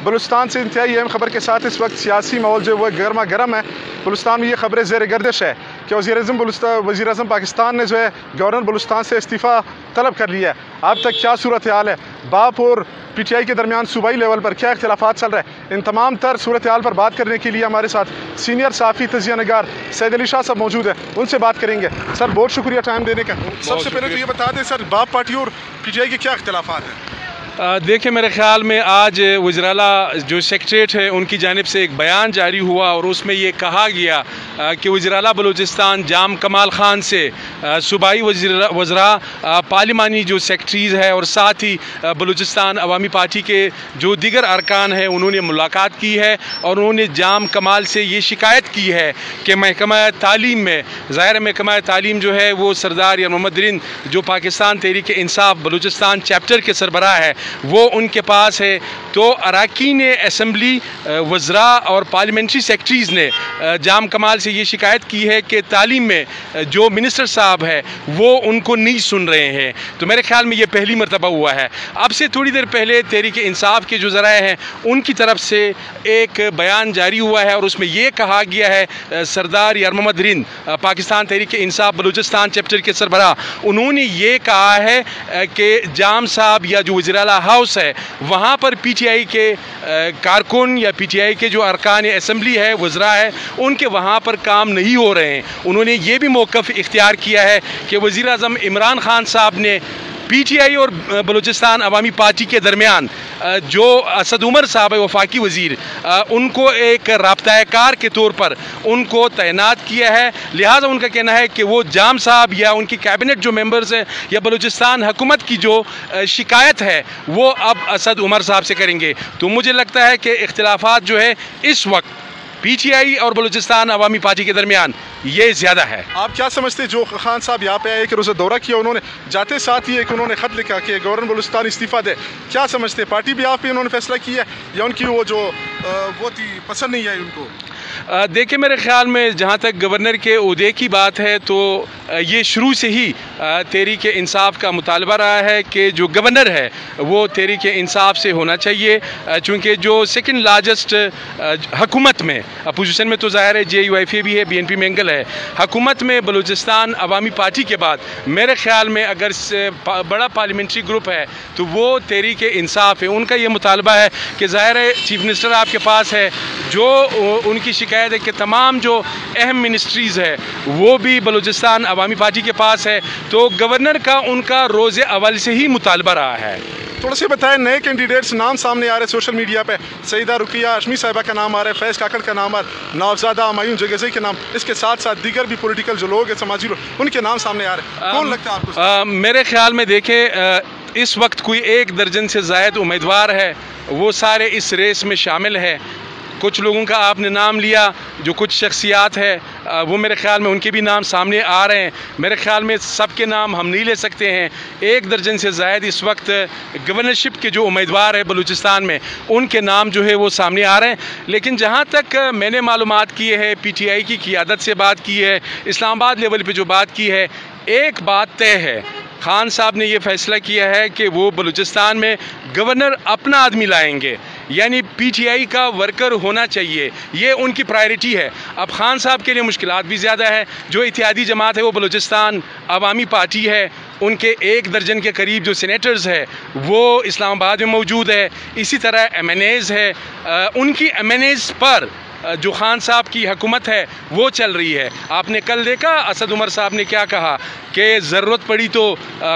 बलूचिस्तान से इंतहाई अहम खबर के साथ इस वक्त सियासी माहौल जो है वह गर्मा गर्म है। बलूचिस्तान में ये खबरें ज़ेर गर्दिश है कि वज़ीर-ए-आज़म पाकिस्तान ने जो है गवर्नर बलूचिस्तान से इस्तीफ़ा तलब कर लिया है। अब तक क्या सूरत हाल है, बाप और PTI के दरमियान सूबाई लेवल पर क्या इख्तिलाफात चल रहे हैं, इन तमाम तर सूरत हाल पर बात करने के लिए हमारे साथ सीनियर साफ़ी तजिया नगार सैयद अली शाह साहब मौजूद है, उनसे बात करेंगे। सर बहुत शुक्रिया टाइम देने का। सबसे पहले तो ये बता दें सर, बाप पार्टी और PTI के क्या इख्तिलाफात हैं? देखिए, मेरे ख्याल में आज वज़ीर-ए-आला जो सेक्रेटरीट है उनकी जानिब से एक बयान जारी हुआ और उसमें ये कहा गया कि वज़ीर-ए-आला बलूचिस्तान जाम कमाल ख़ान से सूबाई वज़रा, पार्लिमानी जो सेक्रेटरीज़ है और साथ ही बलूचिस्तान अवामी पार्टी के जो दीगर अरकान हैं उन्होंने मुलाकात की है और उन्होंने जाम कमाल से ये शिकायत की है कि महकमा तालीम में, ज़ाहिर महकमा तालीम जो है वो सरदार यार मोहम्मद रिन जो पाकिस्तान तहरीक इंसाफ बलूचिस्तान चैप्टर के सरबराह है वो उनके पास है। तो अरकान असम्बली, वज़रा और पार्लियामेंट्री सेक्रेटरीज़ ने जाम कमाल से ये शिकायत की है कि तालीम में जो मिनिस्टर साहब है वो उनको नहीं सुन रहे हैं। तो मेरे ख्याल में ये पहली मरतबा हुआ है। अब से थोड़ी देर पहले तहरीक इंसाफ के जो ज़राए हैं उनकी तरफ से एक बयान जारी हुआ है और उसमें ये कहा गया है सरदार यार मोहम्मद रिन पाकिस्तान तहरीक इंसाफ बलूचिस्तान चैप्टर के सरबराह, उन्होंने ये कहा है कि जाम साहब या जो वज़ीर-ए-आला हाउस है वहाँ पर PTI के कारकुन या PTI के जो अरकान असम्बली है, वज़रा है, उनके वहाँ पर काम नहीं हो रहे हैं। उन्होंने ये भी मौक़िफ़ इख्तियार किया है कि वज़ीर-ए-आज़म इमरान ख़ान साहब ने PTI और बलूचिस्तान अवामी पार्टी के दरमियान जो असद उमर साहब है वफाकी वज़ीर, उनको एक राब्ता-ए-कार के तौर पर उनको तैनात किया है। लिहाजा उनका कहना है कि वो जाम साहब या उनकी कैबिनेट जो मेंबर्स हैं या बलूचिस्तान हुकूमत की जो शिकायत है वो अब असद उमर साहब से करेंगे। तो मुझे लगता है कि इख्तिलाफात जो है इस वक्त PTI और बलूचिस्तान अवामी पार्टी के दरमियान ये ज़्यादा है। आप क्या समझते, जो खान साहब यहाँ पे आए, एक रोज़ा दौरा किया, उन्होंने जाते साथ ही एक उन्होंने ख़त लिखा कि गवर्नर बलूचिस्तान इस्तीफ़ा दे, क्या समझते, पार्टी भी आप पे उन्होंने फैसला किया या उनकी वो जो वो थी पसंद नहीं आई उनको? देखिए, मेरे ख़्याल में जहाँ तक गवर्नर के ओहदे की बात है तो ये शुरू से ही तहरीक इंसाफ का मुतालबा रहा है कि जो गवर्नर है वो तहरीक इंसाफ से होना चाहिए, चूँकि जो सेकंड लार्जेस्ट हुकूमत में, अपोजिशन में तो ज़ाहिर है JUIF भी है, BNP मैंगल है, हुकूमत में बलूचिस्तान अवामी पार्टी के बाद मेरे ख़्याल में अगर बड़ा पार्लियामेंट्री ग्रुप है तो वो तहरीक इंसाफ है। उनका ये मुतालबा है कि ज़ाहिर है चीफ मिनिस्टर आपके पास है, जो उनकी शिकायत है कि तमाम जो अहम मिनिस्ट्रीज़ है वो भी बलूचिस्तान अवामी पार्टी के पास है, तो गवर्नर का उनका रोज़े अव्वल से ही मुतालबा रहा है। थोड़ा सा बताएं, नए कैंडिडेट्स नाम सामने आ रहे हैं सोशल मीडिया पे, सईदा रुकिया हाशमी साहिबा का नाम आ रहा है, फैज़ काकड़ का नाम आ रहा है, नवाबजादा हुमायूं जगज़ई के नाम, इसके साथ साथ दीगर भी पॉलिटिकल जो लोग हैं, समाजी लोग, उनके नाम सामने आ रहे हैं। कौन लगता है आपको? मेरे ख्याल में देखें, इस वक्त कोई 1 दर्जन से ज़ायद उम्मीदवार है, वो सारे इस रेस में शामिल है। कुछ लोगों का आपने नाम लिया, जो कुछ शख्सियात है वो मेरे ख़्याल में उनके भी नाम सामने आ रहे हैं। मेरे ख़्याल में सबके नाम हम नहीं ले सकते हैं। 1 दर्जन से ज़ायद इस वक्त गवर्नरशिप के जो उम्मीदवार है बलूचिस्तान में, उनके नाम जो है वो सामने आ रहे हैं। लेकिन जहाँ तक मैंने मालूमात की है, PTI की क़ियादत से बात की है, इस्लामाबाद लेवल पर जो बात की है, एक बात तय है, खान साहब ने ये फ़ैसला किया है कि वो बलूचिस्तान में गवर्नर अपना आदमी लाएंगे, यानी PTI का वर्कर होना चाहिए, ये उनकी प्रायोरिटी है। अब खान साहब के लिए मुश्किलात भी ज़्यादा है। जो इत्तेहादी जमात है वो बलूचिस्तान अवामी पार्टी है, उनके 1 दर्जन के करीब जो सेनेटर्स है वो इस्लामाबाद में मौजूद है। इसी तरह MNAs है, उनकी MNAs पर जो खान साहब की हुकूमत है वो चल रही है। आपने कल देखा असद उमर साहब ने क्या कहा कि ज़रूरत पड़ी तो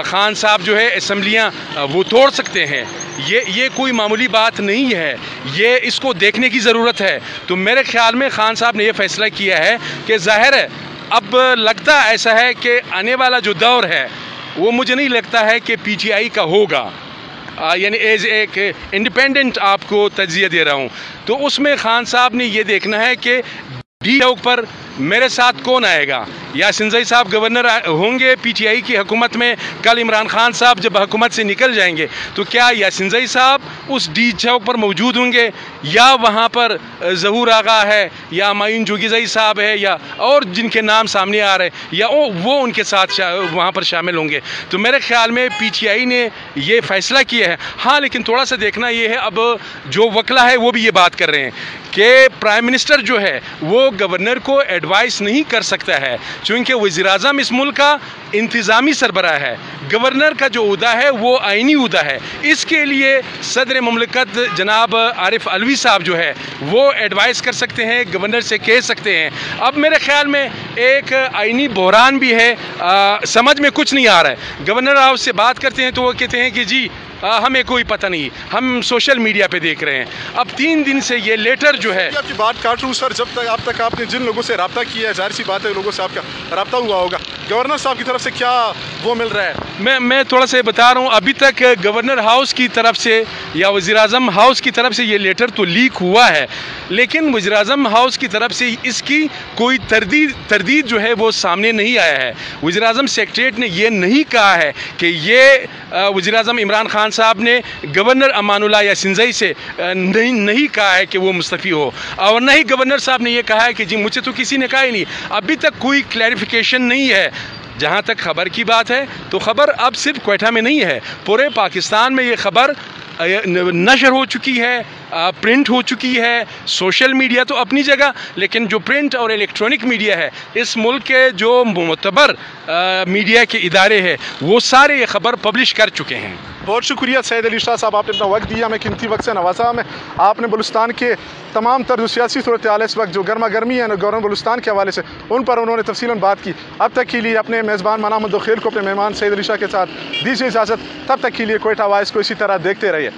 खान साहब जो है असम्बलियाँ वो तोड़ सकते हैं। ये कोई मामूली बात नहीं है, ये इसको देखने की ज़रूरत है। तो मेरे ख़्याल में खान साहब ने यह फ़ैसला किया है कि ज़ाहिर है अब लगता ऐसा है कि आने वाला जो दौर है वो मुझे नहीं लगता है कि PTI का होगा, यानी एज एक इंडिपेंडेंट आपको तज्जिया दे रहा हूँ। तो उसमें खान साहब ने ये देखना है कि डी चौक पर मेरे साथ कौन आएगा? यासीन जई साहब गवर्नर होंगे PTI की हुकूमत में, कल इमरान खान साहब जब हुकूमत से निकल जाएंगे तो क्या यासीन जई साहब उस डी चौक पर मौजूद होंगे, या वहाँ पर ज़हूर आगा है, या मायून जोगीजई साहब है, या और जिनके नाम सामने आ रहे हैं, या वो उनके साथ वहाँ पर शामिल होंगे? तो मेरे ख्याल में PTI ने ये फ़ैसला किया है। हाँ, लेकिन थोड़ा सा देखना ये है, अब जो वकला है वो भी ये बात कर रहे हैं कि प्राइम मिनिस्टर जो है वो गवर्नर को एडवाइस नहीं कर सकता है, चूँकि वज़ीर-ए-आज़म इस मुल्क का इंतज़ामी सरबराह है, गवर्नर का जो उहदा है वो आइनी उहदा है। इसके लिए सदर मुमलिकत जनाब आरिफ अलवी साहब जो है वो एडवाइस कर सकते हैं, गवर्नर से कह सकते हैं। अब मेरे ख्याल में एक आइनी बहरान भी है, समझ में कुछ नहीं आ रहा है। गवर्नर हाउस से बात करते हैं तो वो कहते हैं कि जी हमें कोई पता नहीं, हम सोशल मीडिया पे देख रहे हैं। अब 3 दिन से ये लेटर जो है, आपकी बात काट रहा हूँ सर, जब तक आप तक आपने जिन लोगों से रब्ता किया है, जाहिर सी बात है लोगों से आपका रब्ता हुआ होगा, गवर्नर साहब की तरफ से क्या वो मिल रहा है? मैं थोड़ा सा बता रहा हूँ, अभी तक गवर्नर हाउस की तरफ से या वज़ीर-ए-आज़म हाउस की तरफ से ये लेटर तो लीक हुआ है, लेकिन वज़ीर-ए-आज़म हाउस की तरफ से इसकी कोई तरदीद जो है वो सामने नहीं आया है। वज़ीर-ए-आज़म सेक्रेटरीट ने ये नहीं कहा है कि ये वज़ीर-ए-आज़म इमरान खान साहब ने गवर्नर अमानुल्लाह यासीन जई से नहीं कहा है कि वो मुस्तफ़ी हो, और न ही गवर्नर साहब ने ये कहा है कि जी मुझसे तो किसी ने कहा ही नहीं। अभी तक कोई क्लैरिफिकेशन नहीं है। जहाँ तक खबर की बात है तो खबर अब सिर्फ क्वेटा में नहीं है, पूरे पाकिस्तान में ये खबर नशर हो चुकी है, प्रिंट हो चुकी है। सोशल मीडिया तो अपनी जगह, लेकिन जो प्रिंट और इलेक्ट्रॉनिक मीडिया है, इस मुल्क के जो मुतबर मीडिया के इदारे हैं वो सारे ये खबर पब्लिश कर चुके हैं। बहुत शुक्रिया सैयद अली शाह साहब, आपने अपना वक्त दिया, मैं कीमती वक्त से नवाजा। में आपने बलूचिस्तान के तमाम तर जो सियासी सूरत हाल इस वक्त जो गर्मा गर्मी है गवर्नर बलूचिस्तान के हवाले से, उन पर उन्होंने तफसीलन बात की। अब तक के लिए अपने मेज़बान मनाम खेल को, अपने मेहमान सैयद अली शाह के साथ दीजिए इजाज़त। तब तक के लिए क्वेटा वॉइस को इसी तरह देखते रहिए।